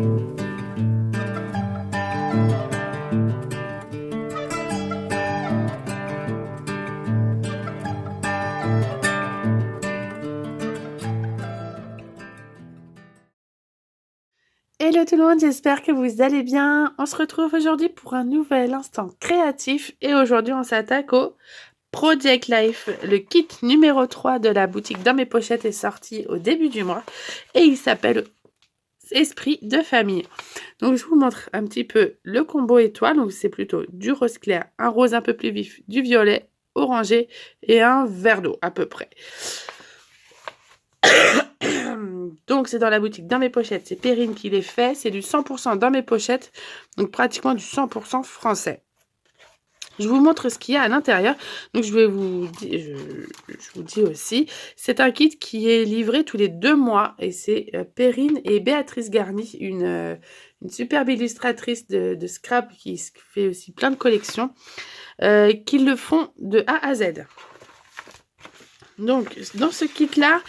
Hello tout le monde, j'espère que vous allez bien. On se retrouve aujourd'hui pour un nouvel instant créatif et aujourd'hui on s'attaque au Project Life. Le kit numéro 3 de la boutique Dans mes pochettes est sorti au début du mois et il s'appelle Esprit de famille. Donc je vous montre un petit peu le combo étoile. Donc c'est plutôt du rose clair, un rose un peu plus vif, du violet, orangé et un vert d'eau à peu près. Donc c'est dans la boutique Dans mes pochettes, c'est Perrine qui les fait, c'est du 100% Dans mes pochettes, donc pratiquement du 100% français. Je vous montre ce qu'il y a à l'intérieur. Donc je vous dis aussi, c'est un kit qui est livré tous les 2 mois et c'est Perrine et Béatrice Garny, une superbe illustratrice de scrap qui fait aussi plein de collections, qui le font de A à Z. Donc, dans ce kit-là,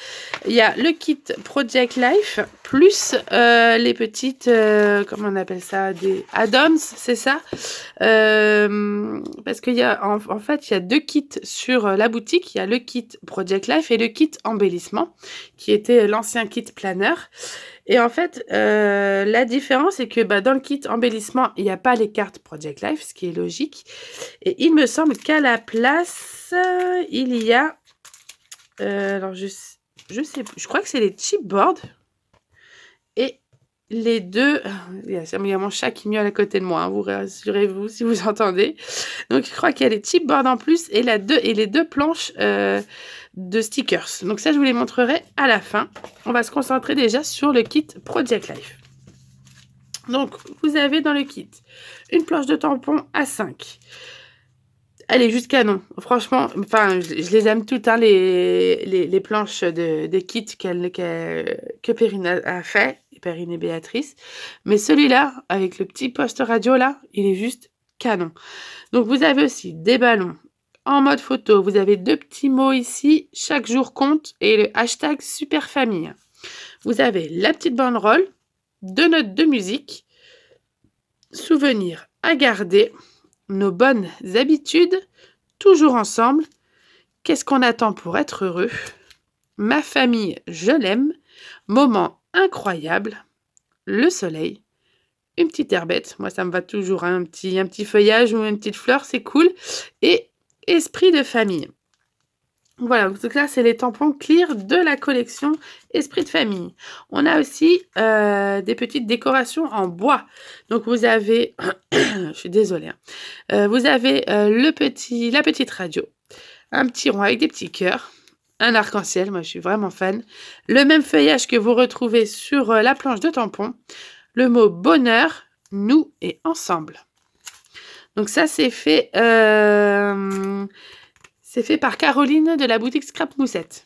il y a le kit Project Life, plus les petites, comment on appelle ça, des add-ons, c'est ça, parce qu'il y a, en fait, il y a 2 kits sur la boutique. Il y a le kit Project Life et le kit embellissement, qui était l'ancien kit planeur. Et en fait, la différence, c'est que dans le kit embellissement, il n'y a pas les cartes Project Life, ce qui est logique. Et il me semble qu'à la place, il y a... alors je sais plus, je crois que c'est les chipboards et les deux, il y a mon chat qui miaule à côté de moi, hein, vous rassurez-vous si vous entendez. Donc je crois qu'il y a les chipboards en plus et les deux planches de stickers. Donc ça je vous les montrerai à la fin. On va se concentrer déjà sur le kit Project Life. Donc vous avez dans le kit une planche de tampon A5. Elle est juste canon. Franchement, enfin, je les aime toutes, hein, les planches des kits que Perrine a fait, Perrine et Béatrice. Mais celui-là, avec le petit poste radio là, il est juste canon. Donc, vous avez aussi des ballons en mode photo. Vous avez 2 petits mots ici, chaque jour compte, et le hashtag super famille. Vous avez la petite banderole, 2 notes de musique, souvenirs à garder, nos bonnes habitudes, toujours ensemble, qu'est-ce qu'on attend pour être heureux, ma famille, je l'aime, moment incroyable, le soleil, une petite herbette, moi ça me va toujours, hein, un petit feuillage ou une petite fleur, c'est cool, et esprit de famille. Voilà, donc là c'est les tampons clear de la collection Esprit de famille. On a aussi des petites décorations en bois. Donc vous avez, je suis désolée, hein. Vous avez la petite radio, un petit rond avec des petits cœurs, un arc-en-ciel, moi je suis vraiment fan, le même feuillage que vous retrouvez sur la planche de tampon, le mot bonheur, nous et ensemble. Donc ça c'est fait... c'est fait par Caroline de la boutique Scrap Moussette.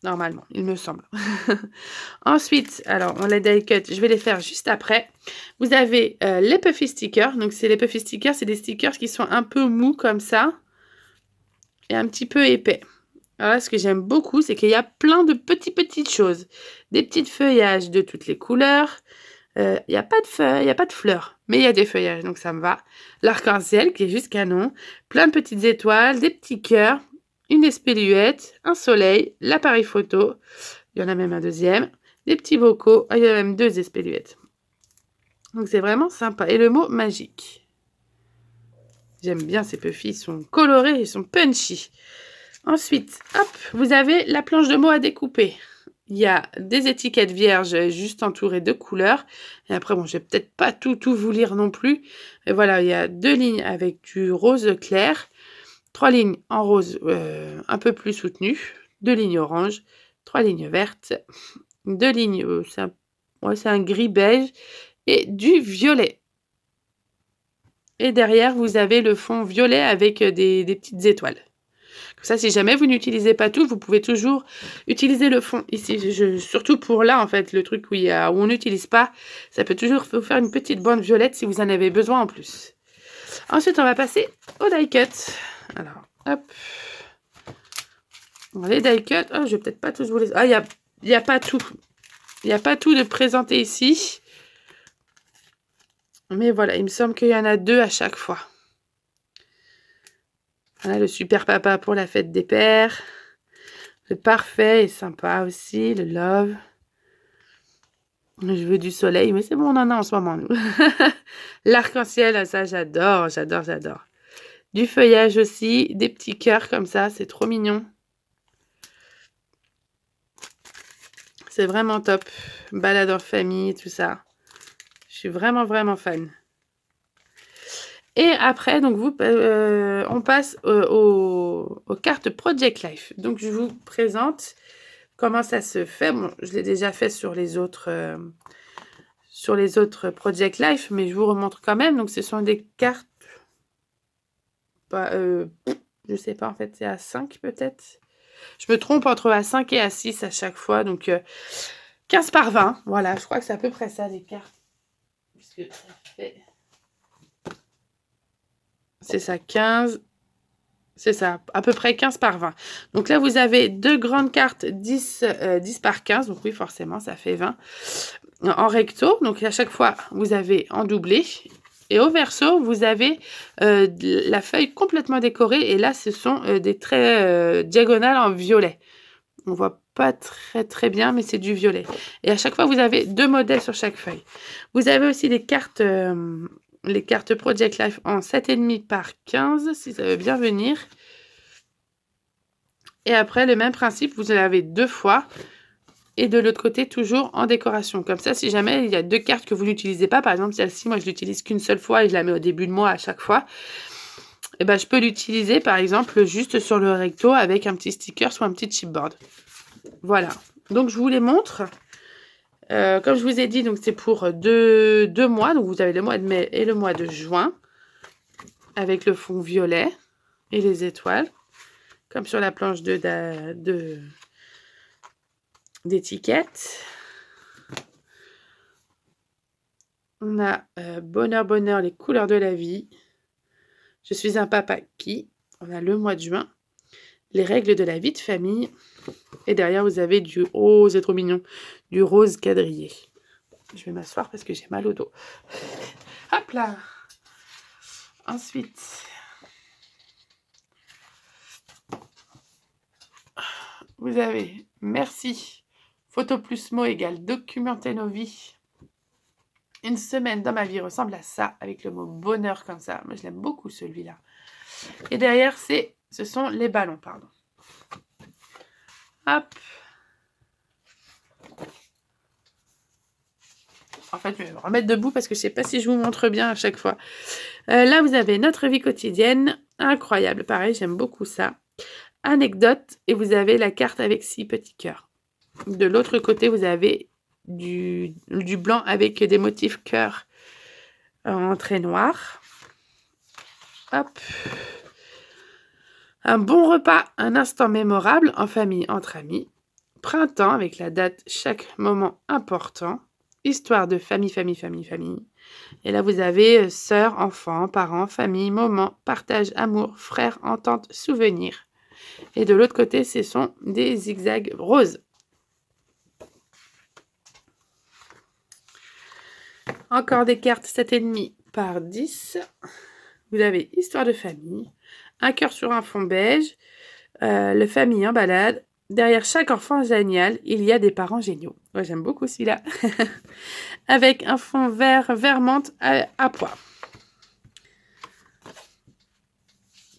Normalement, il me semble. Ensuite, alors, on les die cut, je vais les faire juste après. Vous avez les puffy stickers. Donc, les puffy stickers, c'est des stickers qui sont un peu mous comme ça. Et un petit peu épais. Alors là, ce que j'aime beaucoup, c'est qu'il y a plein de petites choses. Des petits feuillages de toutes les couleurs. Il n'y a pas de feuilles, il n'y a pas de fleurs, mais il y a des feuillages, donc ça me va. L'arc-en-ciel qui est juste canon, plein de petites étoiles, des petits cœurs, une espéluette, un soleil, l'appareil photo, il y en a même un deuxième, des petits bocaux, il y a même 2 espéluettes. Donc c'est vraiment sympa. Et le mot magique. J'aime bien ces puffs, ils sont colorés, ils sont punchy. Ensuite, hop, vous avez la planche de mots à découper. Il y a des étiquettes vierges juste entourées de couleurs. Et après, bon, je vais peut-être pas tout vous lire non plus. Et voilà, il y a 2 lignes avec du rose clair, 3 lignes en rose un peu plus soutenu, 2 lignes orange, 3 lignes vertes, 2 lignes, c'est un gris beige et du violet. Et derrière, vous avez le fond violet avec des petites étoiles. Comme ça, si jamais vous n'utilisez pas tout, vous pouvez toujours utiliser le fond ici. Surtout pour là, en fait, le truc où on n'utilise pas, ça peut toujours vous faire une petite bande violette si vous en avez besoin en plus. Ensuite, on va passer au die cut. Alors, hop. Les die cut. Oh, je vais peut-être pas tous vous les... Ah, il y a pas tout. Il n'y a pas tout de présenté ici. Mais voilà, il me semble qu'il y en a 2 à chaque fois. Voilà, le super papa pour la fête des pères. Le parfait est sympa aussi, le love. Je veux du soleil, mais c'est bon, on en a en ce moment, nous. L'arc-en-ciel, ça j'adore, j'adore, j'adore. Du feuillage aussi, des petits cœurs comme ça, c'est trop mignon. C'est vraiment top. Balade en famille, tout ça. Je suis vraiment, vraiment fan. Et après, donc on passe aux cartes Project Life. Donc, je vous présente comment ça se fait. Bon, je l'ai déjà fait sur les autres Project Life, mais je vous remontre quand même. Donc, ce sont des cartes, je sais pas, en fait, c'est à 5 peut-être. Je me trompe entre à 5 et à 6 à chaque fois. Donc, 15 par 20. Voilà, je crois que c'est à peu près ça, les cartes. Puisque ça fait... C'est ça, 15. C'est ça, à peu près 15 par 20. Donc là, vous avez 2 grandes cartes 10 par 15. Donc oui, forcément, ça fait 20. En recto, donc à chaque fois, vous avez en doublé. Et au verso, vous avez la feuille complètement décorée. Et là, ce sont des traits diagonales en violet. On voit pas très très bien, mais c'est du violet. Et à chaque fois, vous avez 2 modèles sur chaque feuille. Vous avez aussi les cartes Project Life en 7,5 par 15, si ça veut bien venir. Et après, le même principe, vous l'avez 2 fois. Et de l'autre côté, toujours en décoration. Comme ça, si jamais il y a 2 cartes que vous n'utilisez pas, par exemple, celle-ci, moi, je l'utilise qu'une seule fois et je la mets au début de mois à chaque fois. Et ben, je peux l'utiliser, par exemple, juste sur le recto avec un petit sticker ou un petit chipboard. Voilà. Donc, je vous les montre. Comme je vous ai dit, donc c'est pour 2 mois. Donc, vous avez le mois de mai et le mois de juin. Avec le fond violet et les étoiles. Comme sur la planche d'étiquette. On a bonheur, bonheur, les couleurs de la vie. Je suis un papa qui. On a le mois de juin. Les règles de la vie de famille. Et derrière, vous avez du... Oh, c'est trop mignon. Du rose quadrillé. Je vais m'asseoir parce que j'ai mal au dos. Hop là. Ensuite, vous avez merci. Photo plus mot égale documenter nos vies. Une semaine dans ma vie ressemble à ça, avec le mot bonheur comme ça. Moi, je l'aime beaucoup, celui-là. Et derrière, ce sont les ballons, pardon. Hop. En fait, je vais me remettre debout parce que je ne sais pas si je vous montre bien à chaque fois. Là, vous avez notre vie quotidienne. Incroyable. Pareil, j'aime beaucoup ça. Anecdote. Et vous avez la carte avec 6 petits cœurs. De l'autre côté, vous avez du blanc avec des motifs cœurs en trait noir. Hop. Un bon repas, un instant mémorable en famille, entre amis. Printemps avec la date, chaque moment important. Histoire de famille, famille, famille, famille. Et là, vous avez sœurs, enfants, parents, famille, moments, partage, amour, frères, entente, souvenirs. Et de l'autre côté, ce sont des zigzags roses. Encore des cartes 7,5 par 10. Vous avez histoire de famille, un cœur sur un fond beige, le famille en balade. Derrière chaque enfant génial, il y a des parents géniaux. Ouais, j'aime beaucoup celui-là. Avec un fond vert menthe à pois.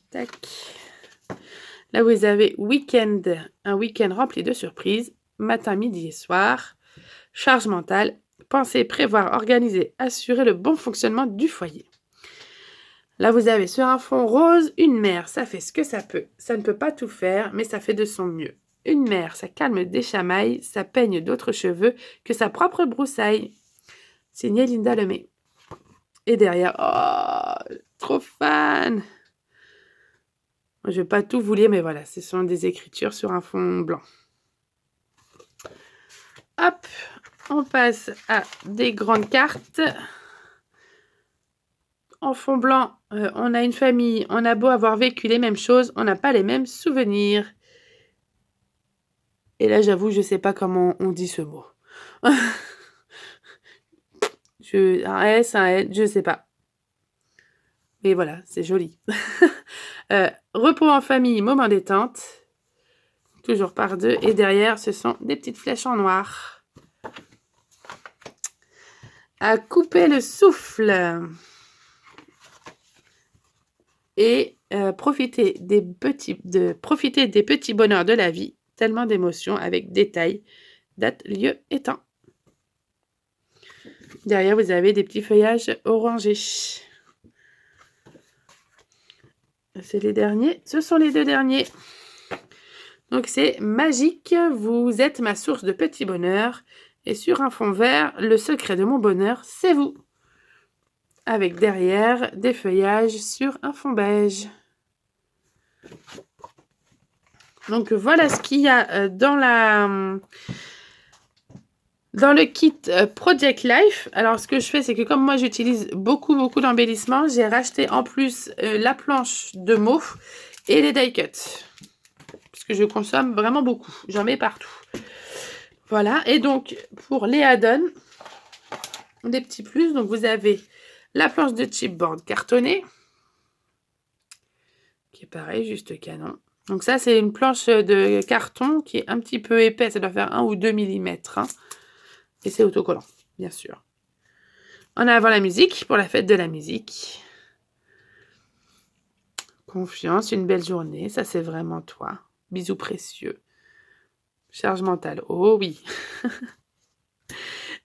Tac. Là, vous avez week-end, un week-end rempli de surprises, matin, midi et soir. Charge mentale, penser, prévoir, organiser, assurer le bon fonctionnement du foyer. Là, vous avez sur un fond rose, une mère, ça fait ce que ça peut. Ça ne peut pas tout faire, mais ça fait de son mieux. Une mère, ça calme des chamailles, ça peigne d'autres cheveux que sa propre broussaille. Signé Linda Lemay. Et derrière, oh, trop fan. Je ne vais pas tout vous lire, mais voilà, ce sont des écritures sur un fond blanc. Hop, on passe à des grandes cartes. En fond blanc, on a une famille, on a beau avoir vécu les mêmes choses, on n'a pas les mêmes souvenirs. Et là, j'avoue, je ne sais pas comment on dit ce mot. Je un S, un N, je sais pas. Mais voilà, c'est joli. Repos en famille, moment détente. Toujours par 2. Et derrière, ce sont des petites flèches en noir. À couper le souffle. Et profiter des petits bonheurs de la vie. Tellement d'émotions avec détails, date, lieu et temps. Derrière, vous avez des petits feuillages orangés. C'est les derniers. Ce sont les 2 derniers. Donc, c'est magique. Vous êtes ma source de petits bonheurs. Et sur un fond vert, le secret de mon bonheur, c'est vous. Avec derrière des feuillages sur un fond beige. Donc, voilà ce qu'il y a dans le kit Project Life. Alors, ce que je fais, c'est que comme moi, j'utilise beaucoup d'embellissement, j'ai racheté en plus la planche de mots et les die cuts. Parce que je consomme vraiment beaucoup. J'en mets partout. Voilà. Et donc, pour les add-ons, des petits plus. Donc, vous avez la planche de chipboard cartonnée, qui est pareil, juste canon. Donc, ça, c'est une planche de carton qui est un petit peu épaisse. Ça doit faire 1 ou 2 mm. Hein. Et c'est autocollant, bien sûr. En avant la musique, pour la fête de la musique. Confiance, une belle journée, ça c'est vraiment toi. Bisous précieux. Charge mentale, oh oui.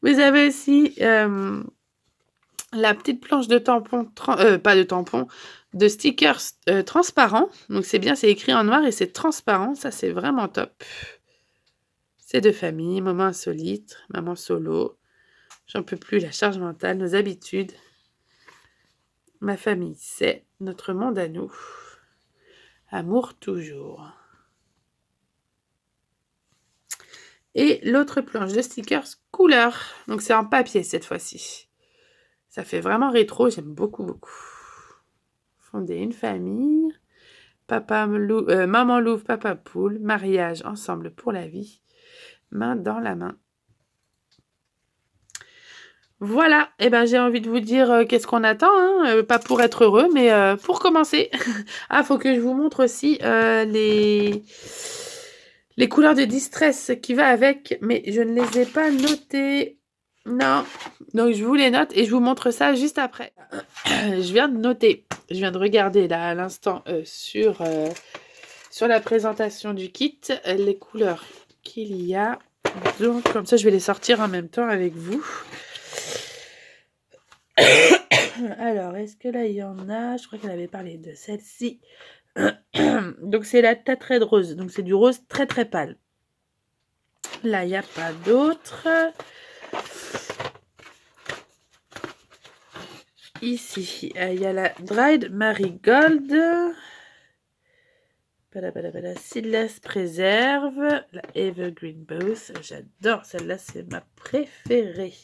Vous avez aussi la petite planche de tampons, pas de tampons, de stickers transparents. Donc c'est bien, c'est écrit en noir et c'est transparent, ça c'est vraiment top. C'est de famille, moment insolite, maman solo. J'en peux plus, la charge mentale, nos habitudes. Ma famille, c'est notre monde à nous. Amour toujours. Et l'autre planche de stickers couleur. Donc c'est en papier cette fois-ci. Ça fait vraiment rétro, j'aime beaucoup. Fonder une famille. Maman louve, papa poule. Mariage ensemble pour la vie. Main dans la main. Voilà, et ben j'ai envie de vous dire qu'est-ce qu'on attend, hein, pas pour être heureux, mais pour commencer. Ah, faut que je vous montre aussi les couleurs de distress qui va avec, mais je ne les ai pas notées. Non, donc je vous les note et je vous montre ça juste après. Je viens de noter, je viens de regarder là à l'instant sur la présentation du kit, les couleurs qu'il y a. Donc comme ça je vais les sortir en même temps avec vous. Alors, est-ce que là, il y en a? Je crois qu'elle avait parlé de celle-ci. Donc, c'est la Tatred rose. Donc, c'est du rose très, très pâle. Là, il n'y a pas d'autre. Ici, il y a la Dried Marigold. Seedless Préserve. La Evergreen Boss. J'adore celle-là, c'est ma préférée.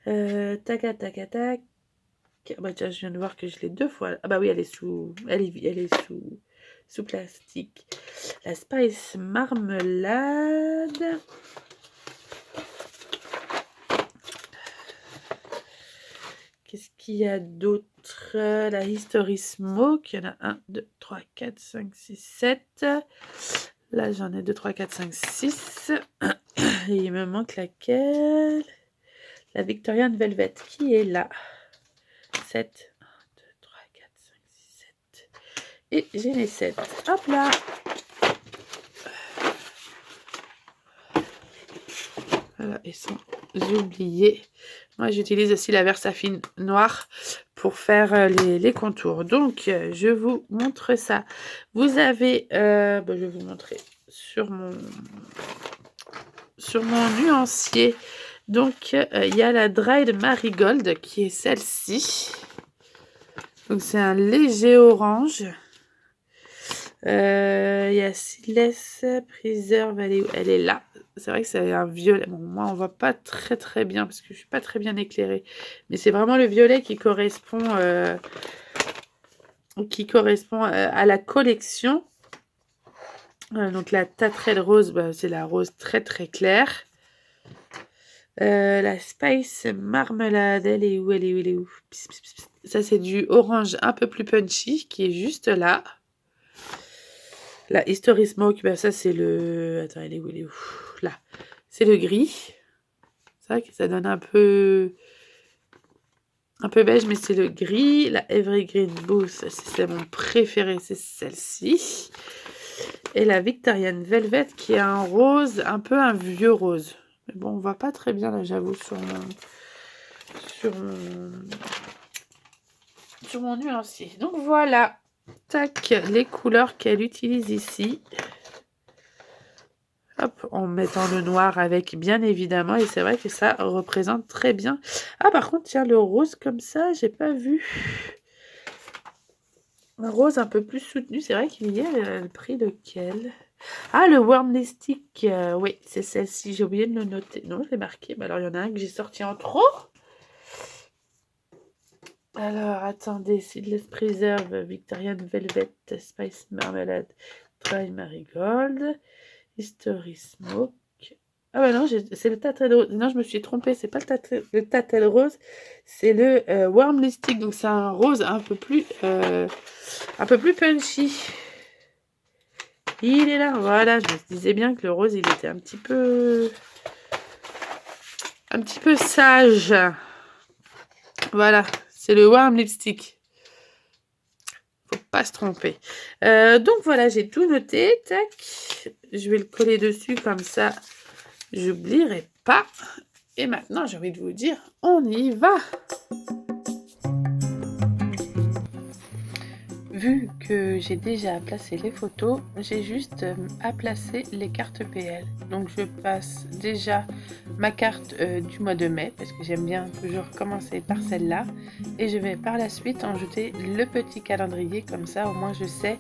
Tac. Bah tiens, je viens de voir que je l'ai 2 fois. Ah bah oui, elle est sous plastique. La Spice Marmelade. Qu'est-ce qu'il y a d'autre? La History Smoke. Il y en a 1, 2, 3, 4, 5, 6, 7. Là, j'en ai 2, 3, 4, 5, 6. Et il me manque laquelle? La Victorian Velvet qui est là. 7. 1, 2, 3, 4, 5, 6, 7. Et j'ai les 7. Hop là. Voilà, ils sont oubliés. Moi, j'utilise aussi la Versafine noire pour faire les contours. Donc, je vous montre ça. Vous avez... je vais vous montrer sur mon nuancier. Donc, il y a la Dried Marigold qui est celle-ci. Donc, c'est un léger orange. Il y a Seedless Preserve, elle est là. C'est vrai que c'est un violet. Bon, moi, on voit pas très très bien parce que je suis pas très bien éclairée. Mais c'est vraiment le violet qui correspond à la collection. Donc la Tatred rose, c'est la rose très très claire. La spice marmelade, elle est où? Elle est où? Elle est où? Pss, pss, pss, pss. Ça, c'est du orange un peu plus punchy qui est juste là. La History Smoke, ben ça c'est le... Attends, elle est où? Elle est où? Là. C'est le gris. C'est vrai que ça donne un peu beige, mais c'est le gris. La Evergreen Boost, c'est mon préféré, c'est celle-ci. Et la Victorian Velvet qui est un rose, un peu un vieux rose. Mais bon, on voit pas très bien là, j'avoue, sur mon nuancier. Donc voilà, tac, les couleurs qu'elle utilise ici. Hop, en mettant le noir avec, bien évidemment, et c'est vrai que ça représente très bien. Ah, par contre, tiens, le rose comme ça, j'ai pas vu. Un rose un peu plus soutenu, c'est vrai qu'hier, elle a le prix lequel? Ah, le Wormley Stick, oui, c'est celle-ci, j'ai oublié de le noter. Non, je l'ai marqué, mais alors il y en a un que j'ai sorti en trop. Alors, attendez, Seedless Preserve, Victorian Velvet, Spice Marmalade, Dry Marigold, History Smoke. Ah bah non, c'est le Tatel Rose. Non, je me suis trompée, c'est pas le Tatel Rose, c'est le Wormley Stick. Donc c'est un rose un peu plus punchy. Il est là, voilà, je me disais bien que le rose, il était un petit peu sage. Voilà, c'est le Warm Lipstick. Faut pas se tromper. Donc voilà, j'ai tout noté. Tac. Je vais le coller dessus comme ça. J'oublierai pas. Et maintenant, j'ai envie de vous dire, on y va. Vu que j'ai déjà placé les photos, j'ai juste à placer les cartes PL. Donc je passe déjà ma carte du mois de mai, parce que j'aime bien toujours commencer par celle-là. Et je vais par la suite ajouter le petit calendrier, comme ça au moins je sais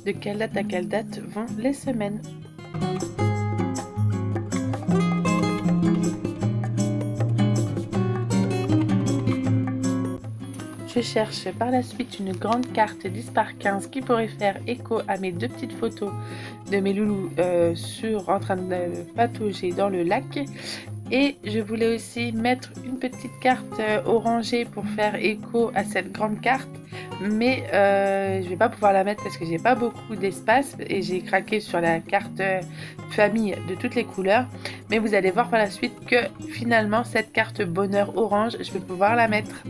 de quelle date à quelle date vont les semaines. Je cherche par la suite une grande carte 10 par 15 qui pourrait faire écho à mes deux petites photos de mes loulous en train de patauger dans le lac. Et je voulais aussi mettre une petite carte orangée pour faire écho à cette grande carte. Mais je vais pas pouvoir la mettre parce que j'ai pas beaucoup d'espace et j'ai craqué sur la carte famille de toutes les couleurs. Mais vous allez voir par la suite que finalement cette carte bonheur orange, je vais pouvoir la mettre.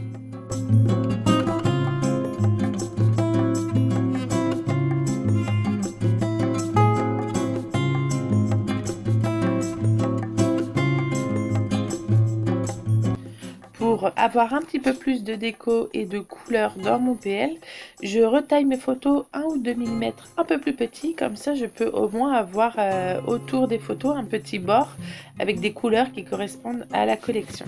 Pour avoir un petit peu plus de déco et de couleurs dans mon PL, je retaille mes photos 1 ou 2 mm un peu plus petits, comme ça je peux au moins avoir autour des photos un petit bord avec des couleurs qui correspondent à la collection.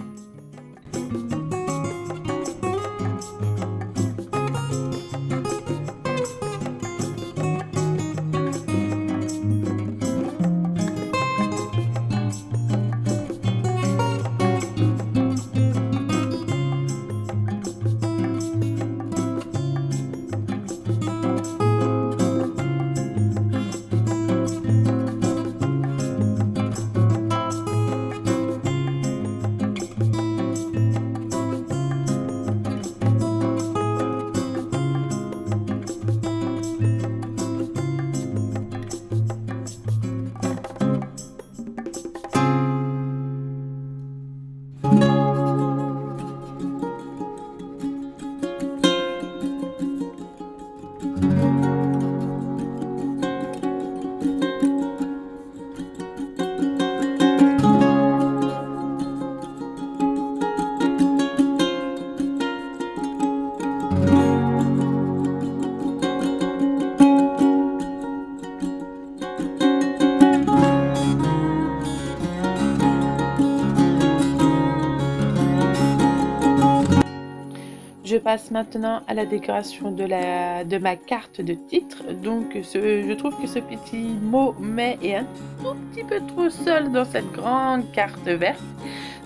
Je passe maintenant à la décoration de ma carte de titre. Donc je trouve que ce petit mot mais est un tout petit peu trop seul dans cette grande carte verte.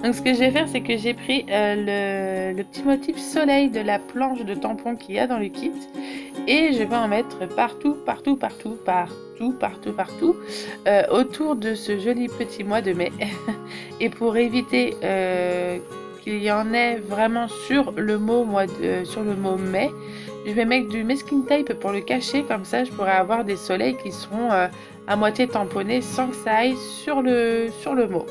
Donc ce que je vais faire, c'est que j'ai pris le petit motif soleil de la planche de tampon qu'il y a dans le kit et je vais en mettre partout, partout, partout, partout, partout, partout autour de ce joli petit mois de mai. Et pour éviter qu'il y en ait vraiment sur le mot mai, je vais mettre du masking tape pour le cacher, comme ça je pourrai avoir des soleils qui seront à moitié tamponnés sans que ça aille sur le mot.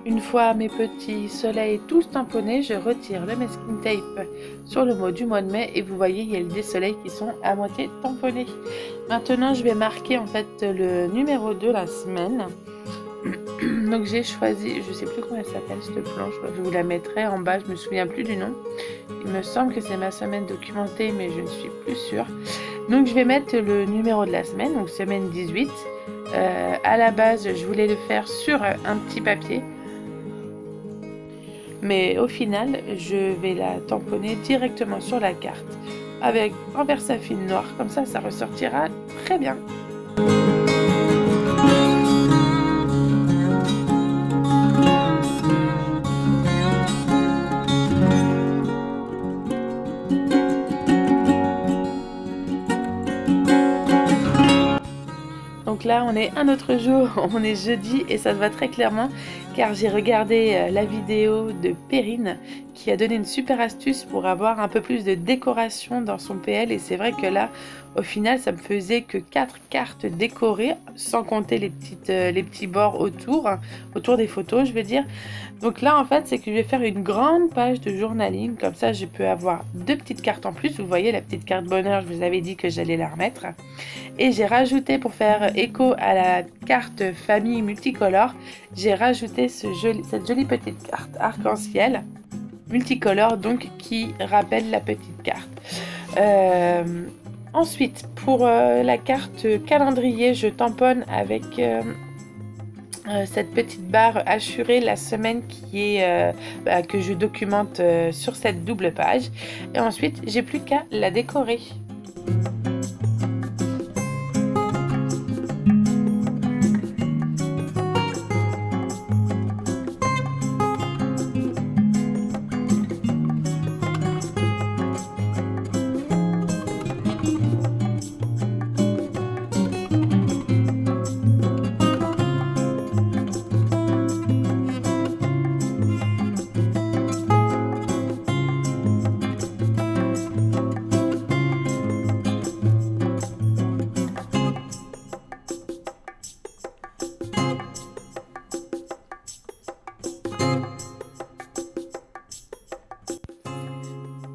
Une fois mes petits soleils tous tamponnés, je retire le masking tape sur le mot du mois de mai et vous voyez, il y a des soleils qui sont à moitié tamponnés. Maintenant, je vais marquer en fait le numéro de la semaine. Donc j'ai choisi, je sais plus comment elle s'appelle cette planche, je vous la mettrai en bas, je me souviens plus du nom. Il me semble que c'est ma semaine documentée, mais je ne suis plus sûre. Donc je vais mettre le numéro de la semaine, donc semaine 18. À la base, je voulais le faire sur un petit papier. Mais au final, je vais la tamponner directement sur la carte avec un versafine noir, comme ça ressortira très bien. Donc là, on est un autre jour, on est jeudi et ça se voit très clairement car j'ai regardé la vidéo de Perrine qui a donné une super astuce pour avoir un peu plus de décoration dans son PL et c'est vrai que là, au final, ça me faisait que 4 cartes décorées sans compter les petits bords autour des photos, je veux dire. Donc là, en fait, c'est que je vais faire une grande page de journaling, comme ça, je peux avoir 2 petites cartes en plus. Vous voyez, la petite carte bonheur, je vous avais dit que j'allais la remettre. Et j'ai rajouté, pour faire écho à la carte famille multicolore, j'ai rajouté cette jolie petite carte arc-en-ciel multicolore, donc qui rappelle la petite carte. Ensuite, pour la carte calendrier, je tamponne avec cette petite barre assurée la semaine que je documente sur cette double page. Et ensuite, j'ai plus qu'à la décorer.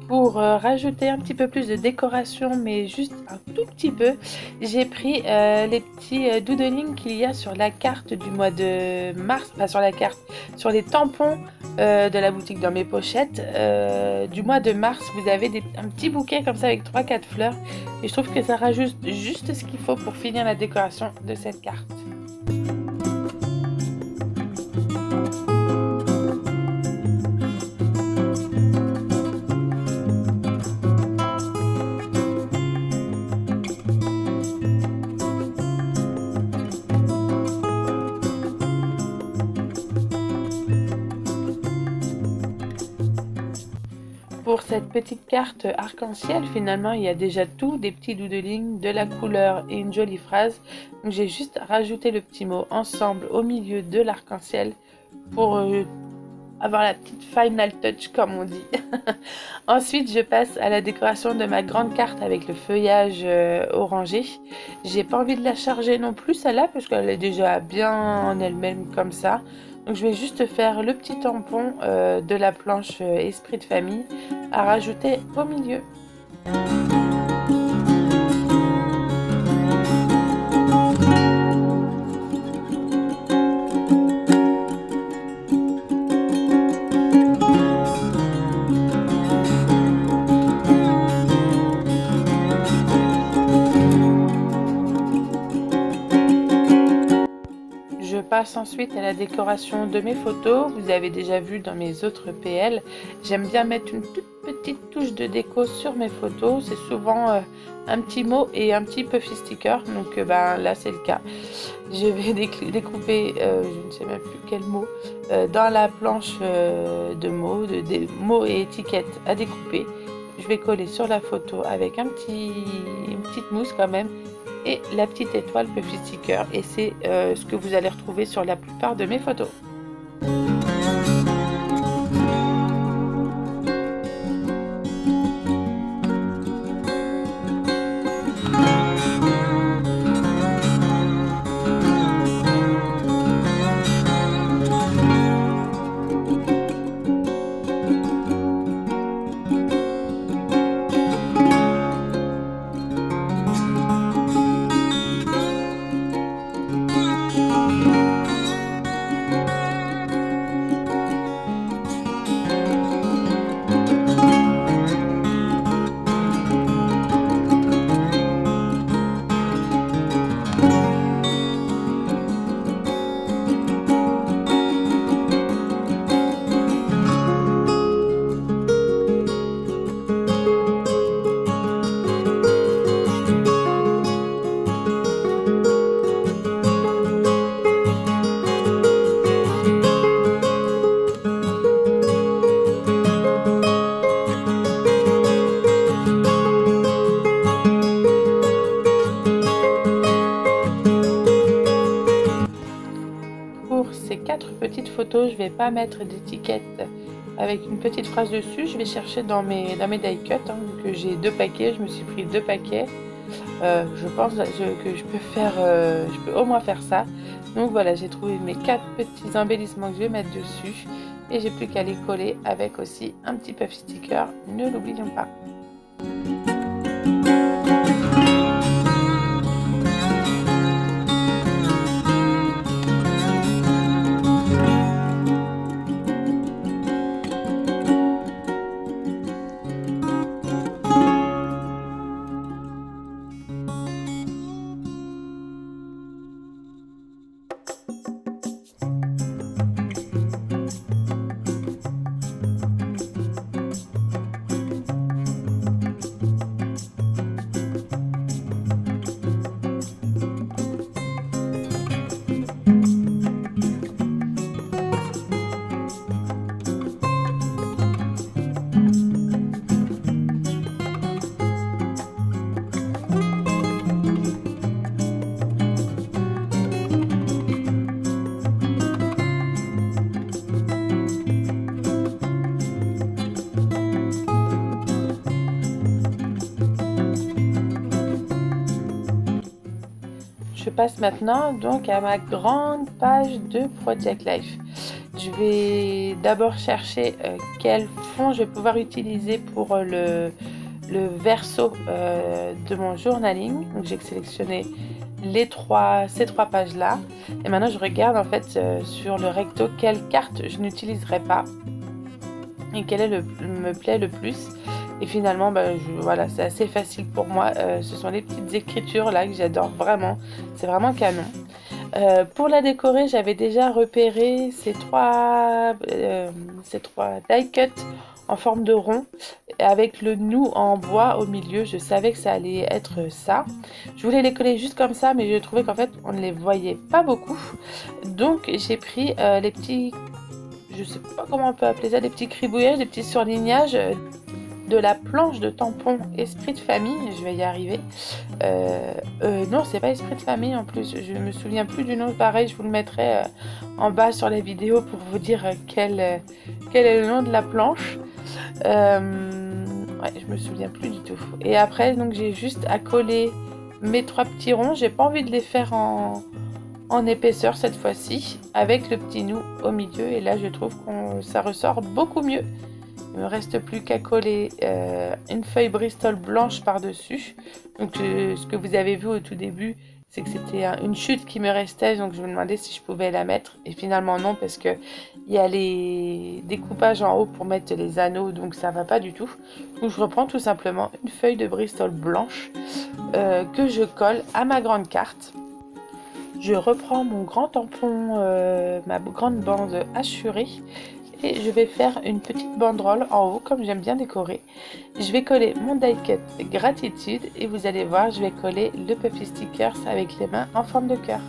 Pour rajouter un petit peu plus de décoration, mais juste un tout petit peu, j'ai pris les petits doodling qu'il y a sur la carte du mois de mars, pas sur la carte, sur les tampons de la boutique dans mes pochettes du mois de mars. Vous avez un petit bouquet comme ça avec 3-4 fleurs et je trouve que ça rajoute juste ce qu'il faut pour finir la décoration de cette carte. Pour cette petite carte arc-en-ciel, finalement, il y a déjà tout, des petits doodling, de la couleur et une jolie phrase. Donc j'ai juste rajouté le petit mot ensemble au milieu de l'arc-en-ciel pour avoir la petite final touch comme on dit. Ensuite, je passe à la décoration de ma grande carte avec le feuillage orangé. J'ai pas envie de la charger non plus celle-là parce qu'elle est déjà bien en elle-même comme ça. Donc je vais juste faire le petit tampon de la planche esprit de famille à rajouter au milieu. Je passe ensuite à la décoration de mes photos. Vous avez déjà vu dans mes autres PL, j'aime bien mettre une toute petite touche de déco sur mes photos. C'est souvent un petit mot et un petit puffy sticker. Donc là c'est le cas. Je vais découper, je ne sais même plus quel mot, dans la planche de mots, des mots et étiquettes à découper. Je vais coller sur la photo avec une petite mousse quand même et la petite étoile puffy sticker, et c'est ce que vous allez retrouver sur la plupart de mes photos. Pour ces 4 petites photos, je vais pas mettre d'étiquette avec une petite phrase dessus. Je vais chercher dans mes die cut, hein, vu que j'ai 2 paquets, je me suis pris 2 paquets. Je pense que je peux au moins faire ça. Donc voilà, j'ai trouvé mes 4 petits embellissements que je vais mettre dessus. Et j'ai plus qu'à les coller avec aussi un petit puffy sticker, ne l'oublions pas. Je passe maintenant donc à ma grande page de Project Life. Je vais d'abord chercher quel fond je vais pouvoir utiliser pour le verso de mon journaling. Donc j'ai sélectionné ces trois pages là, et maintenant je regarde en fait sur le recto quelle carte je n'utiliserai pas et quelle me plaît le plus. Et finalement, voilà, c'est assez facile pour moi. Ce sont les petites écritures là que j'adore vraiment. C'est vraiment canon. Pour la décorer, j'avais déjà repéré ces trois die cut en forme de rond avec le nous en bois au milieu. Je savais que ça allait être ça. Je voulais les coller juste comme ça, mais je trouvais qu'en fait on ne les voyait pas beaucoup. Donc j'ai pris les petits, je sais pas comment on peut appeler ça, des petits cribouillages, des petits surlignages de la planche de tampon Esprit de famille, je vais y arriver. Non, c'est pas Esprit de famille en plus, je me souviens plus du nom, pareil, je vous le mettrai en bas sur la vidéo pour vous dire quel est le nom de la planche. Ouais, je me souviens plus du tout. Et après, donc j'ai juste à coller mes 3 petits ronds, j'ai pas envie de les faire en épaisseur cette fois-ci, avec le petit nœud au milieu, et là je trouve que ça ressort beaucoup mieux. Il me reste plus qu'à coller une feuille Bristol blanche par-dessus. Donc ce que vous avez vu au tout début, c'est que c'était une chute qui me restait, donc je me demandais si je pouvais la mettre. Et finalement non, parce que il y a les découpages en haut pour mettre les anneaux, donc ça va pas du tout. Donc je reprends tout simplement une feuille de Bristol blanche que je colle à ma grande carte. Je reprends mon grand tampon, ma grande bande assurée, et je vais faire une petite banderole en haut, comme j'aime bien décorer. Je vais coller mon die cut gratitude, et vous allez voir, je vais coller le puffy stickers avec les mains en forme de cœur.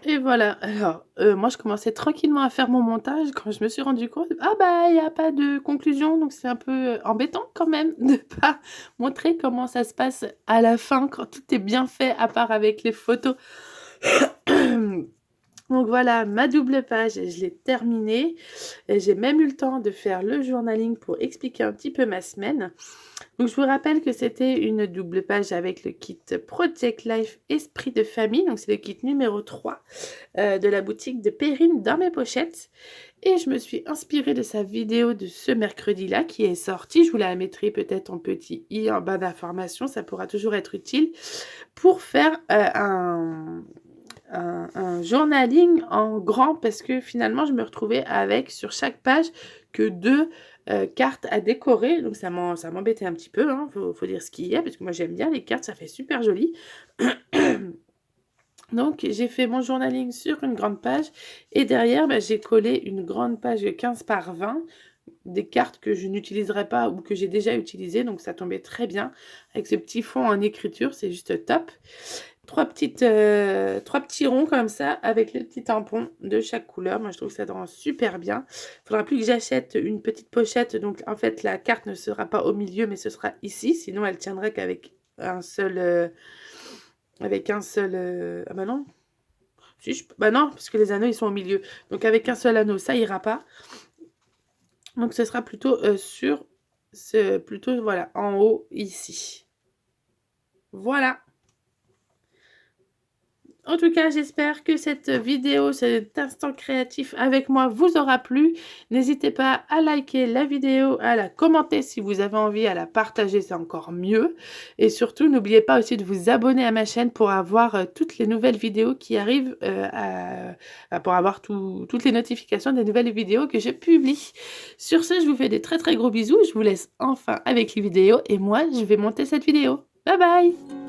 Et voilà, alors moi je commençais tranquillement à faire mon montage quand je me suis rendu compte, ah bah il n'y a pas de conclusion, donc c'est un peu embêtant quand même de pas montrer comment ça se passe à la fin quand tout est bien fait, à part avec les photos. Donc voilà, ma double page, je l'ai terminée. J'ai même eu le temps de faire le journaling pour expliquer un petit peu ma semaine. Donc je vous rappelle que c'était une double page avec le kit Project Life Esprit de famille. Donc c'est le kit numéro 3 de la boutique de Perrine dans mes pochettes. Et je me suis inspirée de sa vidéo de ce mercredi-là qui est sortie. Je vous la mettrai peut-être en petit i en bas d'information, ça pourra toujours être utile pour faire un journaling en grand, parce que finalement je me retrouvais avec sur chaque page que 2 cartes à décorer, donc ça m'embêtait un petit peu, hein, faut dire ce qu'il y a, parce que moi j'aime bien les cartes, ça fait super joli. Donc j'ai fait mon journaling sur une grande page, et derrière j'ai collé une grande page 15 par 20 des cartes que je n'utiliserai pas ou que j'ai déjà utilisées, donc ça tombait très bien avec ce petit fond en écriture, c'est juste top. 3 petits ronds comme ça avec le petit tampon de chaque couleur. Moi je trouve que ça rend super bien. Il faudra plus que j'achète une petite pochette, donc en fait la carte ne sera pas au milieu mais ce sera ici, sinon elle tiendrait qu'avec un seul ah bah non, si bah non, parce que les anneaux ils sont au milieu, donc avec un seul anneau ça ira pas. Donc ce sera plutôt plutôt voilà en haut ici. Voilà. En tout cas, j'espère que cette vidéo, cet instant créatif avec moi vous aura plu. N'hésitez pas à liker la vidéo, à la commenter si vous avez envie, à la partager, c'est encore mieux. Et surtout, n'oubliez pas aussi de vous abonner à ma chaîne pour avoir toutes les nouvelles vidéos qui arrivent, pour avoir toutes les notifications des nouvelles vidéos que je publie. Sur ce, je vous fais des très très gros bisous. Je vous laisse enfin avec les vidéos et moi, je vais monter cette vidéo. Bye bye!